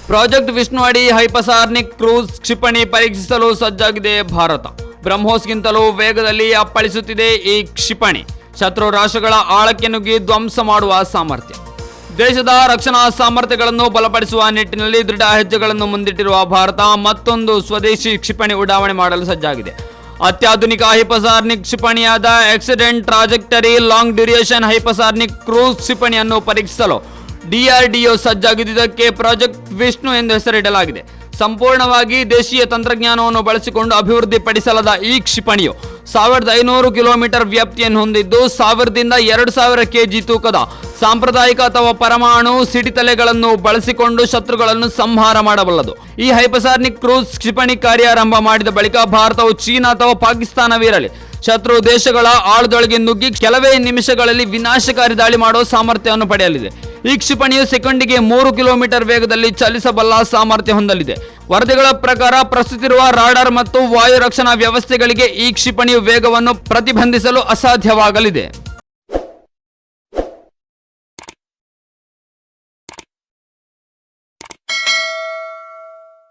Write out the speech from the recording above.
Project Vishnu ಅಡಿ hypersonic cruise ಕ್ಷಿಪಣಿ ಪರೀಕ್ಷಿಸಲು ಸಜ್ಜಾಗಿದೆ ಭಾರತ. ಬ್ರಹ್ಮೋಸ್ಗಿಂತಲೂ ವೇಗದಲ್ಲಿ ಅಪ್ಪಳಿಸುತ್ತಿದೆ ಈ ಕ್ಷಿಪಣಿ. ಶತ್ರು ರಾಷ್ಟ್ರಗಳ ಆಳಕ್ಕೆ ನುಗ್ಗಿ ಧ್ವಂಸ ಮಾಡುವ ಸಾಮರ್ಥ್ಯ. ದೇಶದ ರಕ್ಷಣಾ ಸಾಮರ್ಥ್ಯಗಳನ್ನು ಬಲಪಡಿಸುವ ನಿಟ್ಟಿನಲ್ಲಿ ದೃಢ ಹೆಜ್ಜೆಗಳನ್ನು ಮುಂದಿಟ್ಟಿರುವ ಭಾರತ ಮತ್ತೊಂದು ಸ್ವದೇಶಿ ಕ್ಷಿಪಣಿ ಉಡಾವಣೆ ಮಾಡಲು ಸಜ್ಜಾಗಿದೆ. ಅತ್ಯಾಧುನಿಕ ಹೈಪರ್ಸಾನಿಕ್ ಕ್ಷಿಪಣಿಯಾದ extended trajectory long duration hypersonic cruise ಕ್ಷಿಪಣಿಯನ್ನು ಪರೀಕ್ಷಿಸಲು DRDO ಸಜ್ಜಾಗಿದ್ದಕ್ಕೆ ಪ್ರಾಜೆಕ್ಟ್ ವಿಷ್ಣು ಎಂದು ಹೆಸರಿಡಲಾಗಿದೆ. ಸಂಪೂರ್ಣವಾಗಿ ದೇಶೀಯ ತಂತ್ರಜ್ಞಾನವನ್ನು ಬಳಸಿಕೊಂಡು ಅಭಿವೃದ್ಧಿಪಡಿಸಲಾದ ಈ ಕ್ಷಿಪಣಿಯು 1500 ಕಿಲೋಮೀಟರ್ ವ್ಯಾಪ್ತಿಯನ್ನು ಹೊಂದಿದ್ದು 1000ದಿಂದ 2000 kg ತೂಕದ ಸಾಂಪ್ರದಾಯಿಕ ಅಥವಾ ಪರಮಾಣು ಸಿಡಿತಲೆಗಳನ್ನು ಬಳಸಿಕೊಂಡು ಶತ್ರುಗಳನ್ನು ಸಂಹಾರ ಮಾಡಬಲ್ಲದು. ಈ ಹೈಪರ್ಸಾನಿಕ್ ಕ್ರೂಸ್ ಕ್ಷಿಪಣಿ ಕಾರ್ಯಾರಂಭ ಮಾಡಿದ ಬಳಿಕ ಭಾರತವು ಚೀನಾ ಅಥವಾ ಪಾಕಿಸ್ತಾನವಿರಲಿ ಶತ್ರು ದೇಶಗಳ ಆಳದೊಳಗೆ ನುಗ್ಗಿ ಕೆಲವೇ ನಿಮಿಷಗಳಲ್ಲಿ ವಿನಾಶಕಾರಿ ದಾಳಿ ಮಾಡುವ ಸಾಮರ್ಥ್ಯವನ್ನು ಪಡೆಯಲಿದೆ. ಈ ಕ್ಷಿಪಣಿಯು ಸೆಕೆಂಡಿಗೆ 3 ಕಿಲೋಮೀಟರ್ ವೇಗದಲ್ಲಿ ಚಲಿಸಬಲ್ಲ ಸಾಮರ್ಥ್ಯ ಹೊಂದಲಿದೆ. ವರದಿಗಳ ಪ್ರಕಾರ ಪ್ರಸ್ತುತಿರುವ ರಾಡಾರ್ ಮತ್ತು ವಾಯು ರಕ್ಷಣಾ ವ್ಯವಸ್ಥೆಗಳಿಗೆ ಈ ಕ್ಷಿಪಣಿಯು ವೇಗವನ್ನು ಪ್ರತಿಬಂಧಿಸಲು ಅಸಾಧ್ಯವಾಗಲಿದೆ.